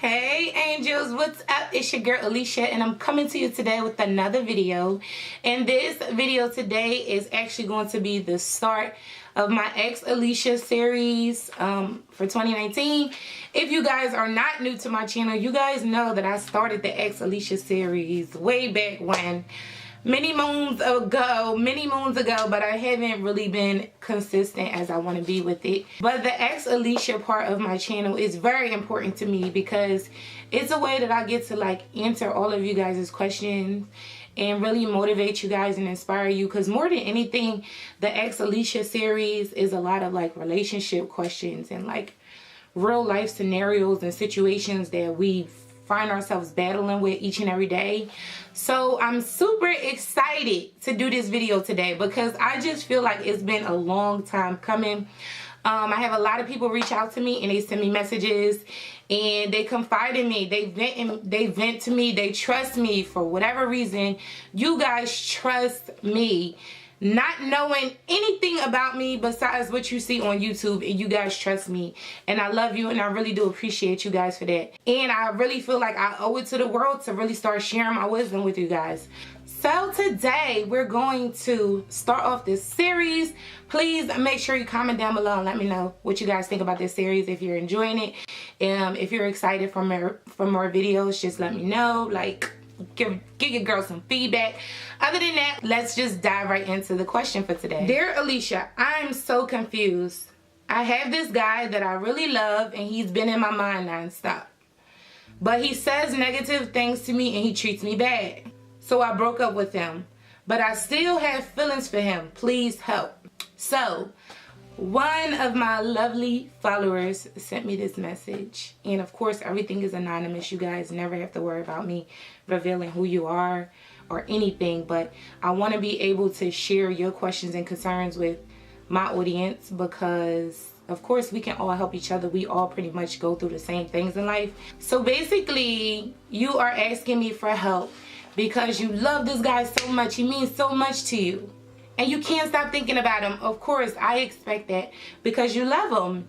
Hey angels, what's up? It's your girl Alicia and I'm coming to you today with another video. And this video today is actually going to be the start of my Ex Alicia series for 2019. If you guys are not new to my channel, you guys know that I started the Ex Alicia series way back when. Many moons ago, but I haven't really been consistent as I want to be with it. But the Ex Alicia part of my channel is very important to me because it's a way that I get to like answer all of you guys' questions and really motivate you guys and inspire you, because more than anything, the Ex Alicia series is a lot of like relationship questions and like real life scenarios and situations that we find ourselves battling with each and every day. So I'm super excited to do this video today because I just feel like it's been a long time coming. I have a lot of people reach out to me and they send me messages and they confide in me. They vent to me. They trust me for whatever reason. You guys trust me, not knowing anything about me besides what you see on YouTube, and you guys trust me, and I love you and I really do appreciate you guys for that. And I really feel like I owe it to the world to really start sharing my wisdom with you guys. So today we're going to start off this series. Please make sure you comment down below and let me know what you guys think about this series, if you're enjoying it. If you're excited for more videos, just let me know. Like, give your girl some feedback. Other than that, let's just dive right into the question for today. Dear Alicia, I'm so confused. I have this guy that I really love and he's been in my mind nonstop. But he says negative things to me and he treats me bad. So I broke up with him. But I still have feelings for him. Please help. So one of my lovely followers sent me this message, and of course everything is anonymous. You guys never have to worry about me revealing who you are or anything, but I want to be able to share your questions and concerns with my audience because of course we can all help each other. We all pretty much go through the same things in life. So basically you are asking me for help because you love this guy so much. He means so much to you. And you can't stop thinking about him. Of course, I expect that because you love him.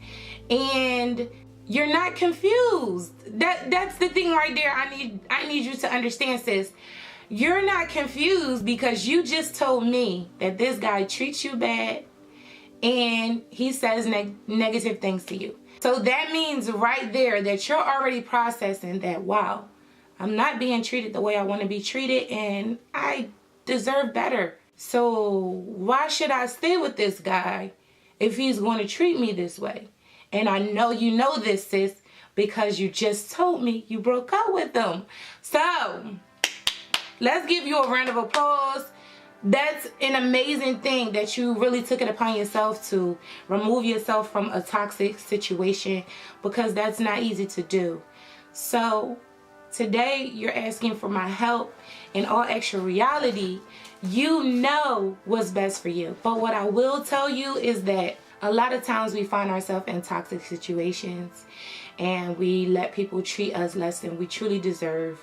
And you're not confused. That's the thing right there. I need you to understand, sis. You're not confused because you just told me that this guy treats you bad and he says negative things to you. So that means right there that you're already processing that, wow, I'm not being treated the way I want to be treated and I deserve better. So why should I stay with this guy if he's going to treat me this way? And I know you know this, sis, because you just told me you broke up with him. So let's give you a round of applause. That's an amazing thing that you really took it upon yourself to remove yourself from a toxic situation, because that's not easy to do. So today you're asking for my help. In all actual reality, you know what's best for you. But what I will tell you is that a lot of times we find ourselves in toxic situations and we let people treat us less than we truly deserve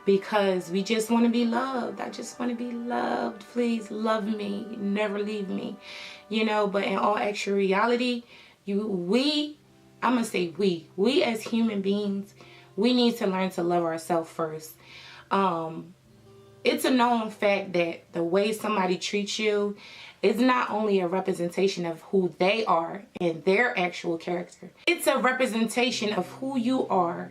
because we just want to be loved. I just want to be loved. Please love me. Never leave me. You know, but in all actual reality, we as human beings, we need to learn to love ourselves first. It's a known fact that the way somebody treats you is not only a representation of who they are and their actual character. It's a representation of who you are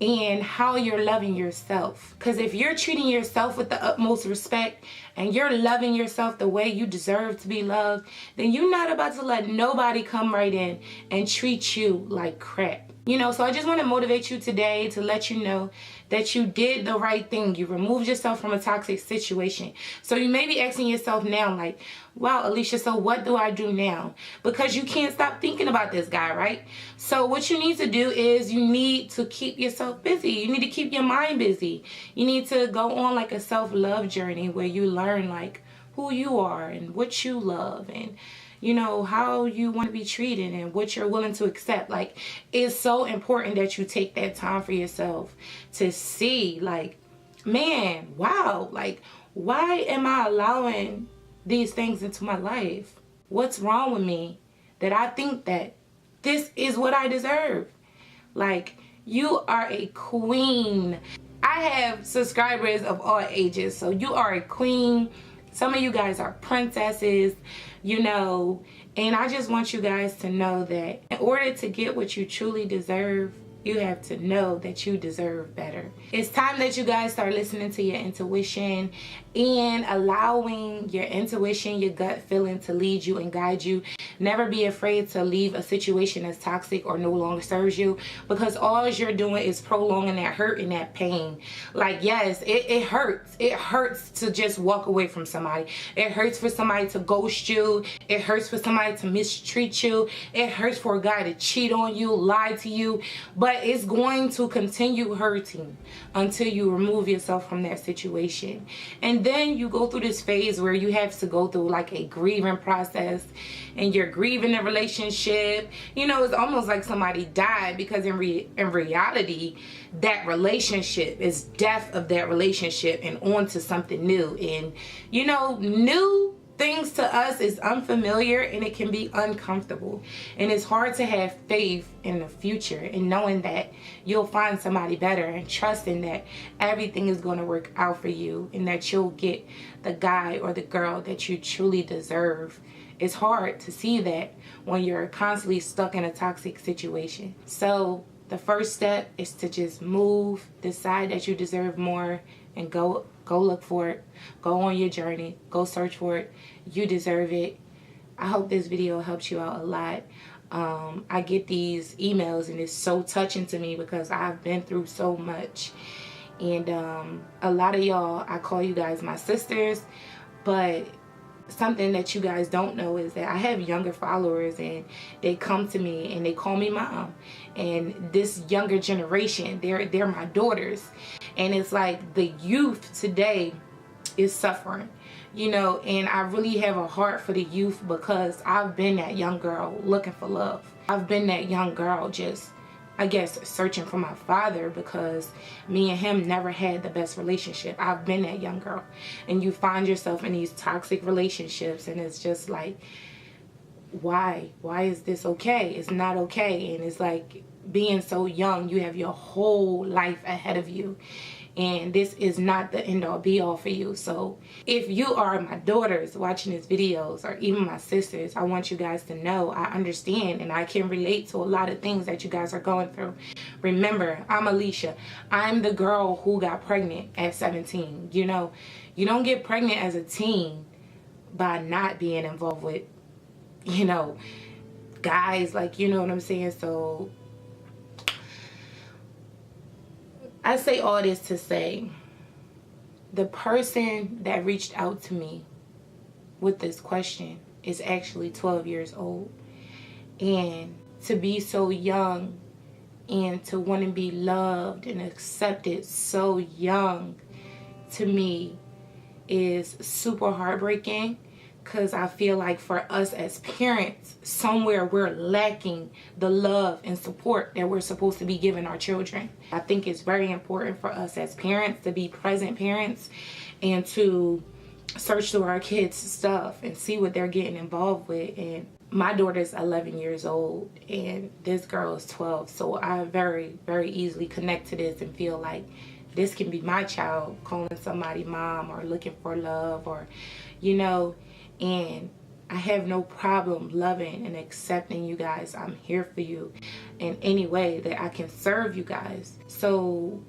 and how you're loving yourself. Because if you're treating yourself with the utmost respect and you're loving yourself the way you deserve to be loved, then you're not about to let nobody come right in and treat you like crap. You know, so I just want to motivate you today to let you know that you did the right thing. You removed yourself from a toxic situation. So you may be asking yourself now, like, wow, Alicia, so what do I do now? Because you can't stop thinking about this guy, right? So what you need to do is you need to keep yourself busy. You need to keep your mind busy. You need to go on like a self-love journey where you learn like who you are and what you love and you know, how you want to be treated and what you're willing to accept. Like, it's so important that you take that time for yourself to see, like, man, wow, like, why am I allowing these things into my life? What's wrong with me that I think that this is what I deserve? Like, You are a queen. I have subscribers of all ages, so you are a queen. Some of you guys are princesses, you know, and I just want you guys to know that in order to get what you truly deserve, you have to know that you deserve better. It's time that you guys start listening to your intuition and allowing your intuition, your gut feeling to lead you and guide you. Never be afraid to leave a situation that's toxic or no longer serves you, because all you're doing is prolonging that hurt and that pain. Like, yes, it hurts. It hurts to just walk away from somebody. It hurts for somebody to ghost you. It hurts for somebody to mistreat you. It hurts for a guy to cheat on you, lie to you. But it's going to continue hurting until you remove yourself from that situation. And then you go through this phase where you have to go through like a grieving process, and you're grieving the relationship. You know, it's almost like somebody died, because in reality, that relationship is death of that relationship and on to something new. And you know, new things to us is unfamiliar, and it can be uncomfortable, and it's hard to have faith in the future and knowing that you'll find somebody better and trusting that everything is going to work out for you and that you'll get the guy or the girl that you truly deserve. It's hard to see that when you're constantly stuck in a toxic situation. So the first step is to just move, decide that you deserve more, and go look for it. Go on your journey. Go search for it. You deserve it. I hope this video helps you out a lot. I get these emails, and it's so touching to me because I've been through so much. And a lot of y'all, I call you guys my sisters, but something that you guys don't know is that I have younger followers, and they come to me and they call me mom. And this younger generation, they're my daughters. And it's like the youth today is suffering, you know, and I really have a heart for the youth because I've been that young girl looking for love. I've been that young girl just, I guess, searching for my father because me and him never had the best relationship. I've been that young girl. And you find yourself in these toxic relationships, and it's just like, why is this okay? It's not okay. And it's like being so young, you have your whole life ahead of you, and this is not the end all be all for you. So if you are my daughters watching these videos, or even my sisters, I want you guys to know I understand and I can relate to a lot of things that you guys are going through. Remember, I'm Alicia. I'm the girl who got pregnant at 17. You know, you don't get pregnant as a teen by not being involved with, you know, guys, like, you know what I'm saying? So I say all this to say, the person that reached out to me with this question is actually 12 years old. And to be so young and to want to be loved and accepted so young, to me, is super heartbreaking. Because I feel like for us as parents, somewhere we're lacking the love and support that we're supposed to be giving our children. I think it's very important for us as parents to be present parents and to search through our kids' stuff and see what they're getting involved with. And my daughter's 11 years old and this girl is 12. So I very, very easily connect to this and feel like this can be my child calling somebody mom or looking for love, or, you know. And I have no problem loving and accepting you guys. I'm here for you in any way that I can serve you guys. So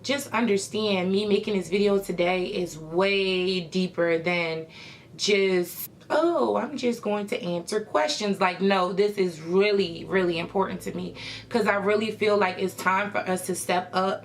just understand, me making this video today is way deeper than just, oh, I'm just going to answer questions. Like, no, this is really, really important to me, because I really feel like it's time for us to step up.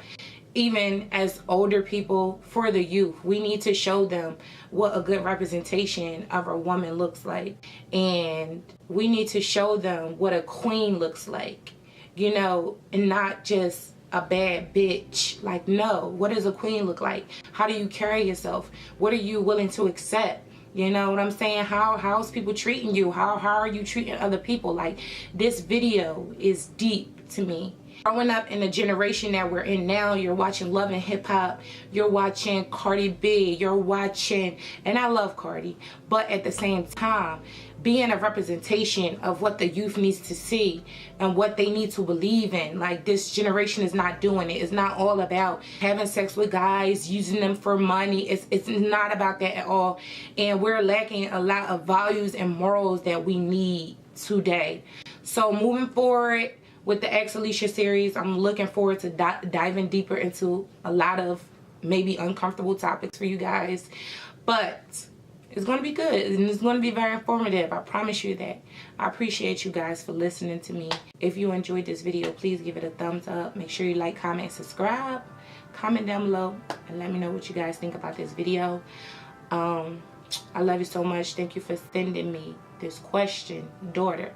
Even as older people, for the youth, we need to show them what a good representation of a woman looks like. And we need to show them what a queen looks like, you know, and not just a bad bitch. Like, no, what does a queen look like? How do you carry yourself? What are you willing to accept? You know what I'm saying? How's people treating you? How are you treating other people? Like, this video is deep to me. Growing up in the generation that we're in now, you're watching Love and Hip Hop, you're watching Cardi B, you're watching, and I love Cardi, but at the same time, being a representation of what the youth needs to see and what they need to believe in. Like, this generation is not doing it. It's not all about having sex with guys, using them for money. It's not about that at all. And we're lacking a lot of values and morals that we need today. So moving forward with the Ask Alicia series, I'm looking forward to diving deeper into a lot of maybe uncomfortable topics for you guys. But it's going to be good, and it's going to be very informative. I promise you that. I appreciate you guys for listening to me. If you enjoyed this video, please give it a thumbs up. Make sure you like, comment, and subscribe. Comment down below and let me know what you guys think about this video. I love you so much. Thank you for sending me this question, daughter.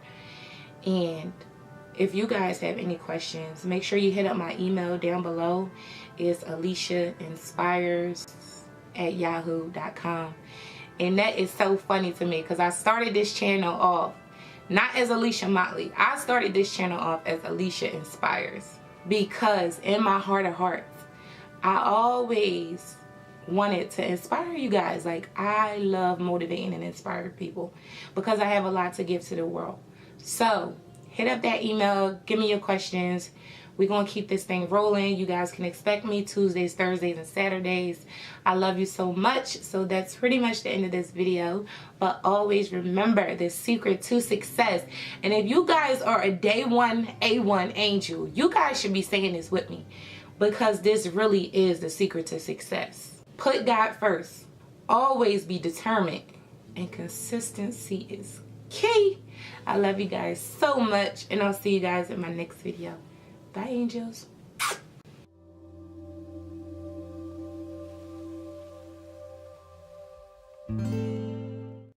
And if you guys have any questions, make sure you hit up my email down below. It's AliciaInspires@yahoo.com. And that is so funny to me because I started this channel off not as Alicia Motley. I started this channel off as AliciaInspires because in my heart of hearts, I always wanted to inspire you guys. Like, I love motivating and inspiring people because I have a lot to give to the world. So hit up that email, give me your questions. We're going to keep this thing rolling. You guys can expect me Tuesdays, Thursdays, and Saturdays. I love you so much. So that's pretty much the end of this video. But always remember the secret to success. And if you guys are a day one A1 angel, you guys should be saying this with me, because this really is the secret to success. Put God first. Always be determined. And consistency is key. I love you guys so much. And I'll see you guys in my next video. Bye, angels.